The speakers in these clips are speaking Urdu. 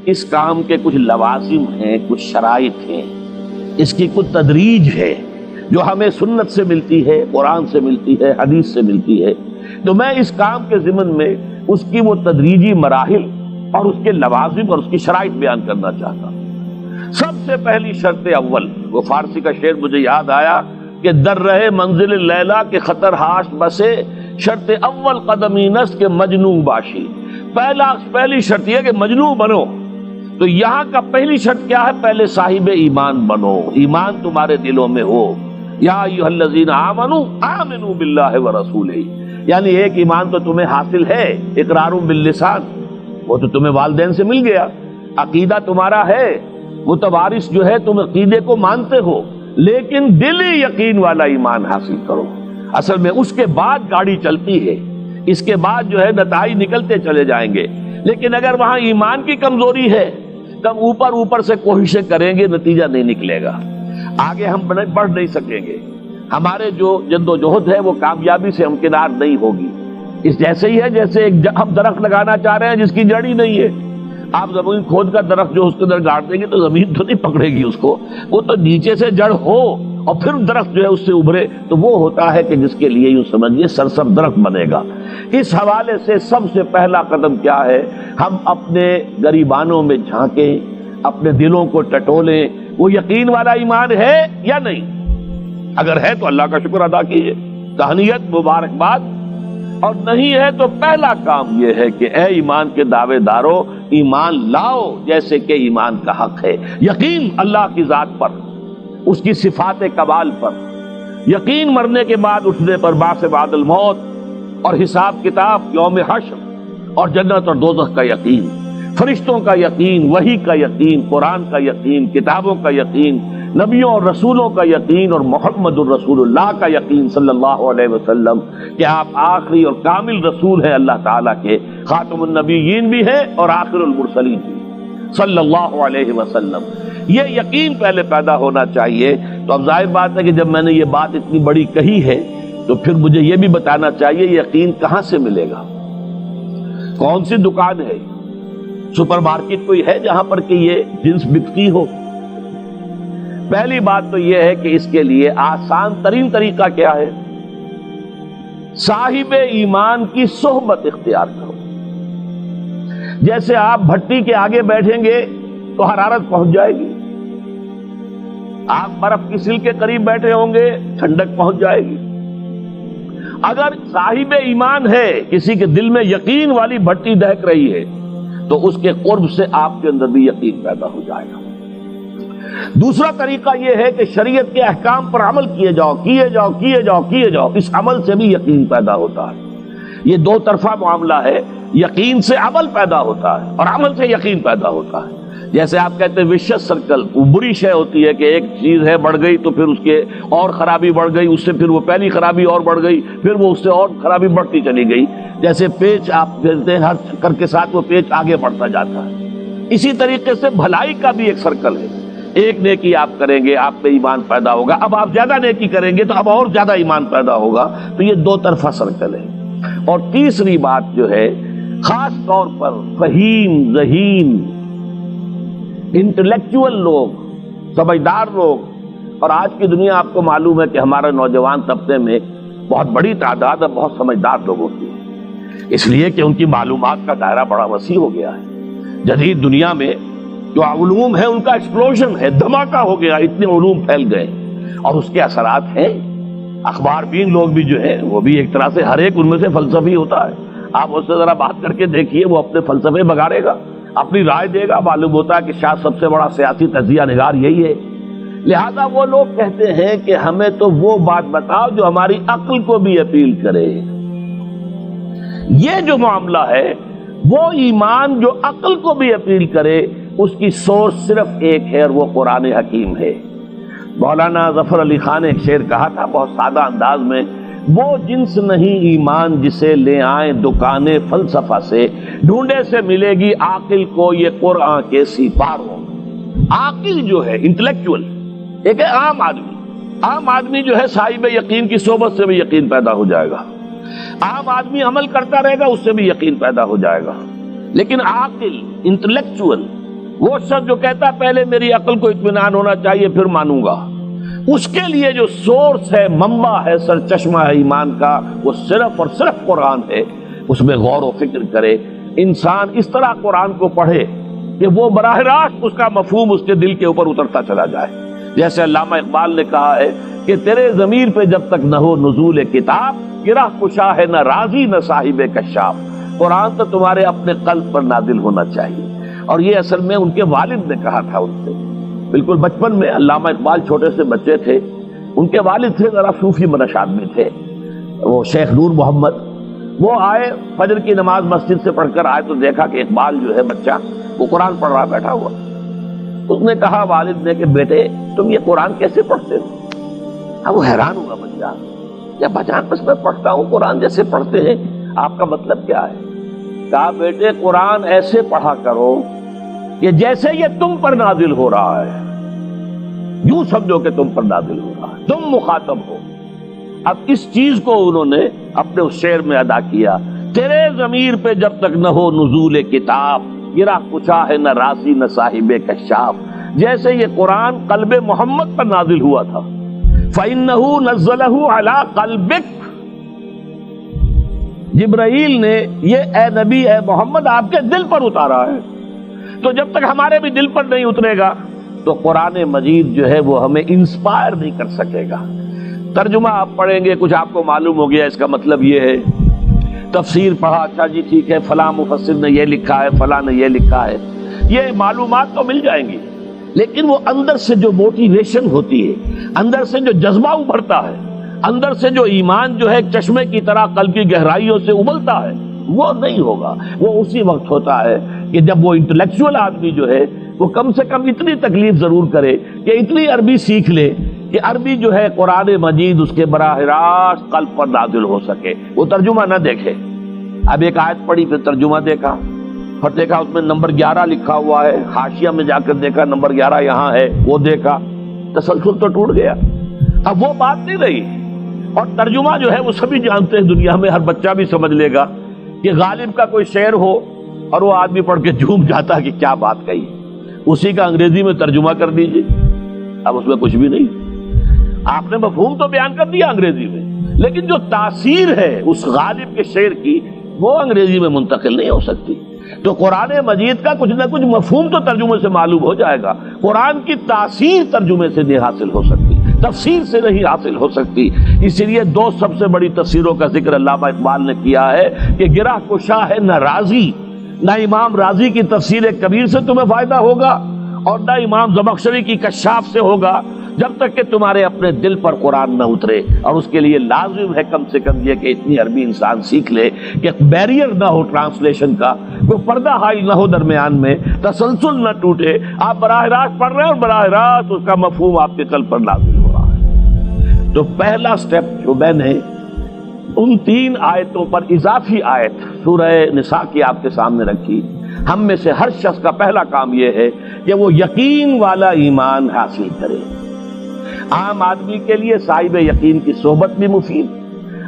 اس کام کے کچھ لوازم ہیں، کچھ شرائط ہیں، اس کی کچھ تدریج ہے جو ہمیں سنت سے ملتی ہے، قرآن سے ملتی ہے، حدیث سے ملتی ہے۔ تو میں اس کام کے ضمن میں اس کی وہ تدریجی مراحل اور اس کے لوازم اور اس کی شرائط بیان کرنا چاہتا ہوں۔ سب سے پہلی شرط اول، وہ فارسی کا شعر مجھے یاد آیا کہ در رہے منزل لیلا کے خطر ہاش بسے، شرط اول قدمی نس کے مجنوں باشی۔ پہلی شرط یہ کہ مجنوں بنو۔ تو یہاں کا پہلی شرط کیا ہے؟ پہلے صاحب ایمان بنو، ایمان تمہارے دلوں میں ہو۔ یا ایھا الذین آمنوا آمنوا باللہ ورسولہ، یعنی ایک ایمان تو تمہیں حاصل ہے، اقرار باللسان، وہ تو تمہیں والدین سے مل گیا، عقیدہ تمہارا ہے، متوارث جو ہے تم عقیدے کو مانتے ہو، لیکن دلی یقین والا ایمان حاصل کرو۔ اصل میں اس کے بعد گاڑی چلتی ہے، اس کے بعد جو ہے نتائج نکلتے چلے جائیں گے، لیکن اگر وہاں ایمان کی کمزوری ہے تب اوپر سے کوششیں کریں گے، نتیجہ نہیں نکلے گا، آگے ہم بڑھ نہیں سکیں گے، ہمارے جو جد و جہد ہے وہ کامیابی سے ہمکنار نہیں ہوگی۔ اس جیسے ہی ہے جیسے ہم درخت لگانا چاہ رہے ہیں جس کی جڑ ہی نہیں ہے۔ آپ زمین کھود کر درخت جو اس کے اندر گاڑ دیں گے تو زمین تو نہیں پکڑے گی اس کو، وہ تو نیچے سے جڑ ہو اور پھر درخت جو ہے اس سے ابھرے، تو وہ ہوتا ہے کہ جس کے لیے یوں سمجھیے سرسبز درخت بنے گا۔ اس حوالے سے سب سے پہلا قدم کیا ہے؟ ہم اپنے گریبانوں میں جھانکیں، اپنے دلوں کو ٹٹولیں، وہ یقین والا ایمان ہے یا نہیں؟ اگر ہے تو اللہ کا شکر ادا کیجیے، تہنیت، مبارکباد، اور نہیں ہے تو پہلا کام یہ ہے کہ اے ایمان کے دعوے دارو، ایمان لاؤ جیسے کہ ایمان کا حق ہے۔ یقین اللہ کی ذات پر، اس کی صفات کمال پر، یقین مرنے کے بعد اٹھنے پر، بعث بعد الموت اور حساب کتاب، یوم حشر اور جنت اور دوزخ کا یقین، فرشتوں کا یقین، وحی کا یقین، قرآن کا یقین، کتابوں کا یقین، نبیوں اور رسولوں کا یقین، اور محمد الرسول اللہ کا یقین صلی اللہ علیہ وسلم کہ آپ آخری اور کامل رسول ہیں اللہ تعالیٰ کے، خاتم النبیین بھی ہیں اور آخر المرسلین بھی صلی اللہ علیہ وسلم۔ یہ یقین پہلے پیدا ہونا چاہیے۔ تو اب ظاہر بات ہے کہ جب میں نے یہ بات اتنی بڑی کہی ہے تو پھر مجھے یہ بھی بتانا چاہیے یقین کہاں سے ملے گا، کون سی دکان ہے، سپر مارکیٹ کوئی ہے جہاں پر کہ یہ جنس بکتی ہو؟ پہلی بات تو یہ ہے کہ اس کے لیے آسان ترین طریقہ کیا ہے؟ صاحب ایمان کی صحبت اختیار کرو۔ جیسے آپ بھٹی کے آگے بیٹھیں گے تو حرارت پہنچ جائے گی، آپ برف کی سل کے قریب بیٹھے ہوں گے ٹھنڈک پہنچ جائے گی۔ اگر صاحب ایمان ہے، کسی کے دل میں یقین والی بھٹی دہک رہی ہے، تو اس کے قرب سے آپ کے اندر بھی یقین پیدا ہو جائے گا۔ دوسرا طریقہ یہ ہے کہ شریعت کے احکام پر عمل کیے جاؤ، کیے جاؤ، کیے جاؤ، کیے جاؤ، اس عمل سے بھی یقین پیدا ہوتا ہے۔ یہ دو طرفہ معاملہ ہے، یقین سے عمل پیدا ہوتا ہے اور عمل سے یقین پیدا ہوتا ہے۔ جیسے آپ کہتے ہیں وشس سرکل، وہ بری شے ہوتی ہے کہ ایک چیز ہے بڑھ گئی تو پھر اس کے اور خرابی بڑھ گئی، اس سے پھر وہ پہلی خرابی اور بڑھ گئی، پھر وہ اس سے اور خرابی بڑھتی چلی گئی۔ جیسے پیچ آپ کہتے ہیں ہر چکر کے ساتھ وہ پیچ آگے بڑھتا جاتا ہے، اسی طریقے سے بھلائی کا بھی ایک سرکل ہے۔ ایک نیکی آپ کریں گے آپ میں ایمان پیدا ہوگا، اب آپ زیادہ نیکی کریں گے تو اب اور زیادہ ایمان پیدا ہوگا۔ تو یہ دو طرفہ سرکل ہے۔ اور تیسری بات جو ہے، خاص طور پر فہیم، ذہین، انٹلیکچوئل لوگ، سمجھدار لوگ، اور آج کی دنیا آپ کو معلوم ہے کہ ہمارے نوجوان طبقے میں بہت بڑی تعداد اور بہت سمجھدار لوگوں کی ہے، اس لیے کہ ان کی معلومات کا دائرہ بڑا وسیع ہو گیا ہے۔ جدید دنیا میں جو علوم ہے ان کا ایکسپلوژن ہے، دھماکہ ہو گیا، اتنے علوم پھیل گئے اور اس کے اثرات ہیں۔ اخبار بین لوگ بھی جو ہے وہ بھی ایک طرح سے ہر ایک ان میں سے فلسفی ہوتا ہے، آپ اس سے ذرا بات کر کے دیکھیے، وہ اپنے فلسفے بگاڑے گا، اپنی رائے دے گا، معلوم ہوتا ہے کہ شاید سب سے بڑا سیاسی تجزیہ نگار یہی ہے۔ لہذا وہ لوگ کہتے ہیں کہ ہمیں تو وہ بات بتاؤ جو ہماری عقل کو بھی اپیل کرے۔ یہ جو معاملہ ہے وہ ایمان جو عقل کو بھی اپیل کرے، اس کی سورس صرف ایک ہے اور وہ قرآن حکیم ہے۔ مولانا ظفر علی خان نے ایک شعر کہا تھا بہت سادہ انداز میں، وہ جنس نہیں ایمان جسے لے آئیں دکان فلسفہ سے، ڈھونڈے سے ملے گی عاقل کو یہ قرآن کے سپاروں۔ عاقل جو ہے انٹلیکچوئل، ایک ہے عام آدمی، عام آدمی جو ہے صاحب یقین کی صحبت سے بھی یقین پیدا ہو جائے گا، عام آدمی عمل کرتا رہے گا اس سے بھی یقین پیدا ہو جائے گا، لیکن عاقل، انٹلیکچوئل، وہ شخص جو کہتا ہے پہلے میری عقل کو اطمینان ہونا چاہیے پھر مانوں گا، اس کے لیے جو سورس ہے، منبع ہے، سرچشمہ ہے ایمان کا، وہ صرف اور صرف قرآن ہے۔ اس میں غور و فکر کرے، انسان اس طرح قرآن کو پڑھے کہ وہ براہ راست اس کا مفہوم اس کے دل کے اوپر اترتا چلا جائے۔ جیسے علامہ اقبال نے کہا ہے کہ تیرے ضمیر پہ جب تک نہ ہو نزول کتاب، گرہ کشا ہے نہ رازی نہ صاحب کشاف۔ قرآن تو تمہارے اپنے قلب پر نازل ہونا چاہیے۔ اور یہ اصل میں ان کے والد نے کہا تھا ان سے، بالکل بچپن میں۔ علامہ اقبال چھوٹے سے بچے تھے، ان کے والد تھے ذرا صوفی منش آدمی تھے، وہ شیخ نور محمد۔ وہ آئے فجر کی نماز مسجد سے پڑھ کر آئے تو دیکھا کہ اقبال جو ہے بچہ وہ قرآن پڑھ رہا بیٹھا ہوا۔ اس نے کہا والد نے کہ بیٹے تم یہ قرآن کیسے پڑھتے ہو؟ اب وہ حیران ہوا بچہ، یا بجان بس میں پڑھتا ہوں قرآن جیسے پڑھتے ہیں، آپ کا مطلب کیا ہے؟ کہا بیٹے قرآن ایسے پڑھا کرو کہ جیسے یہ تم پر نازل ہو رہا ہے، یوں سمجھو کہ تم پر نازل ہو رہا ہے، تم مخاطب ہو۔ اب اس چیز کو انہوں نے اپنے اس شعر میں ادا کیا، تیرے ضمیر پہ جب تک نہ ہو نزول کتاب، گرہ کچا ہے نہ راسی نہ صاحب کشاف۔ جیسے یہ قرآن قلب محمد پر نازل ہوا تھا، فَإِنَّهُ نَزَّلَهُ عَلَىٰ قَلْبِكَ، جبرائیل نے یہ اے نبی اے محمد آپ کے دل پر اتارا ہے۔ تو جب تک ہمارے بھی دل پر نہیں اترے گا تو قرآن مجید جو ہے وہ ہمیں انسپائر نہیں کر سکے گا۔ ترجمہ آپ پڑھیں گے، کچھ آپ کو معلوم ہو گیا اس کا مطلب یہ ہے، تفسیر پڑھا، اچھا جی ٹھیک ہے فلاں مفسر نے یہ لکھا ہے، فلاں نے یہ لکھا ہے، یہ معلومات تو مل جائیں گی، لیکن وہ اندر سے جو موٹیویشن ہوتی ہے، اندر سے جو جذبہ ابھرتا ہے، اندر سے جو ایمان جو ہے ایک چشمے کی طرح قلب کی گہرائیوں سے ابلتا ہے، وہ نہیں ہوگا۔ وہ اسی وقت ہوتا ہے کہ جب وہ انٹلیکچوئل آدمی جو ہے وہ کم سے کم اتنی تکلیف ضرور کرے کہ اتنی عربی سیکھ لے کہ عربی جو ہے قرآن مجید اس کے براہ راست قلب پر نازل ہو سکے، وہ ترجمہ نہ دیکھے۔ اب ایک آیت پڑھی پھر ترجمہ دیکھا، پھر دیکھا اس میں نمبر 11 لکھا ہوا ہے، حاشیہ میں جا کر دیکھا نمبر 11 یہاں ہے، وہ دیکھا، تسلسل تو ٹوٹ گیا۔ اب وہ بات نہیں رہی۔ اور ترجمہ جو ہے وہ سبھی جانتے ہیں، دنیا میں ہر بچہ بھی سمجھ لے گا کہ غالب کا کوئی شعر ہو اور وہ آدمی پڑھ کے جھوم جاتا ہے کہ کیا بات کہی، اسی کا انگریزی میں ترجمہ کر دیجیے، اب اس میں کچھ بھی نہیں۔ آپ نے مفہوم تو بیان کر دیا انگریزی میں، لیکن جو تاثیر ہے اس غالب کے شعر کی وہ انگریزی میں منتقل نہیں ہو سکتی۔ تو قرآن مجید کا کچھ نہ کچھ مفہوم تو ترجمے سے معلوم ہو جائے گا، قرآن کی تاثیر ترجمے سے نہیں حاصل ہو سکتی، تفسیر سے نہیں حاصل ہو سکتی۔ اسی لیے دو سب سے بڑی تفسیروں کا ذکر علامہ اقبال نے کیا ہے کہ گرہ کشا ہے نہ رازی، نہ امام رازی کی تفسیر کبیر سے تمہیں فائدہ ہوگا اور نہ امام زمخشری کی کشاف سے ہوگا، جب تک کہ تمہارے اپنے دل پر قرآن نہ اترے۔ اور اس کے لیے لازم ہے کم سے کم یہ کہ اتنی عربی انسان سیکھ لے کہ بیریئر نہ ہو ٹرانسلیشن کا، کوئی پردہ حائل نہ ہو درمیان میں، تسلسل نہ ٹوٹے، آپ براہ راست پڑھ رہے ہیں اور براہ راست اس کا مفہوم آپ کے قلب پر نازل ہو رہا ہے۔ تو پہلا سٹیپ جو میں نے ان 3 آیتوں پر اضافی آیت سورہ نساء کی آپ کے سامنے رکھی، ہم میں سے ہر شخص کا پہلا کام یہ ہے کہ وہ یقین والا ایمان حاصل کرے۔ عام آدمی کے لیے صاحب یقین کی صحبت بھی مفید،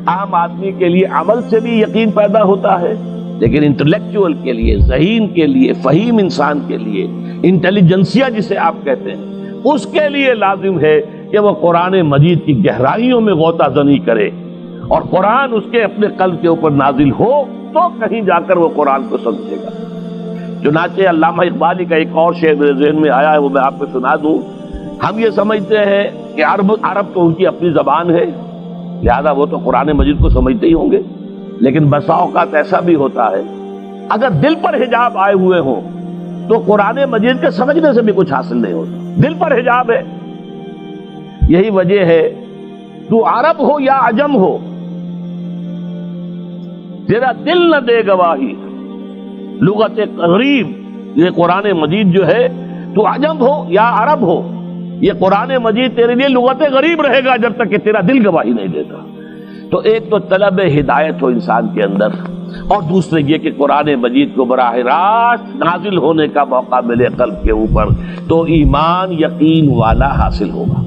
عام آدمی کے لیے عمل سے بھی یقین پیدا ہوتا ہے، لیکن انٹلیکچوئل کے لیے، ذہین کے لیے، فہیم انسان کے لیے، انٹیلیجنسیا جسے آپ کہتے ہیں، اس کے لیے لازم ہے کہ وہ قرآن مجید کی گہرائیوں میں غوطہ زنی کرے اور قرآن اس کے اپنے قلب کے اوپر نازل ہو تو کہیں جا کر وہ قرآن کو سمجھے گا۔ چنانچہ علامہ اقبالی کا ایک اور شعر میرے ذہن میں آیا ہے، وہ میں آپ کو سنا دوں۔ ہم یہ سمجھتے ہیں کہ عرب تو ان کی اپنی زبان ہے، لہذا وہ تو قرآن مجید کو سمجھتے ہی ہوں گے، لیکن بسا اوقات ایسا بھی ہوتا ہے اگر دل پر حجاب آئے ہوئے ہوں تو قرآن مجید کے سمجھنے سے بھی کچھ حاصل نہیں ہوتا، دل پر حجاب ہے۔ یہی وجہ ہے تو عرب ہو یا عجم ہو، تیرا دل نہ دے گواہی، لغت غریب یہ قرآن مجید جو ہے، تو عجم ہو یا عرب ہو، یہ قرآن مجید تیرے لیے لغت غریب رہے گا جب تک کہ تیرا دل گواہی نہیں دیتا۔ تو ایک تو طلب ہدایت ہو انسان کے اندر، اور دوسرے یہ کہ قرآن مجید کو براہ راست نازل ہونے کا موقع ملے قلب کے اوپر، تو ایمان یقین والا حاصل ہوگا۔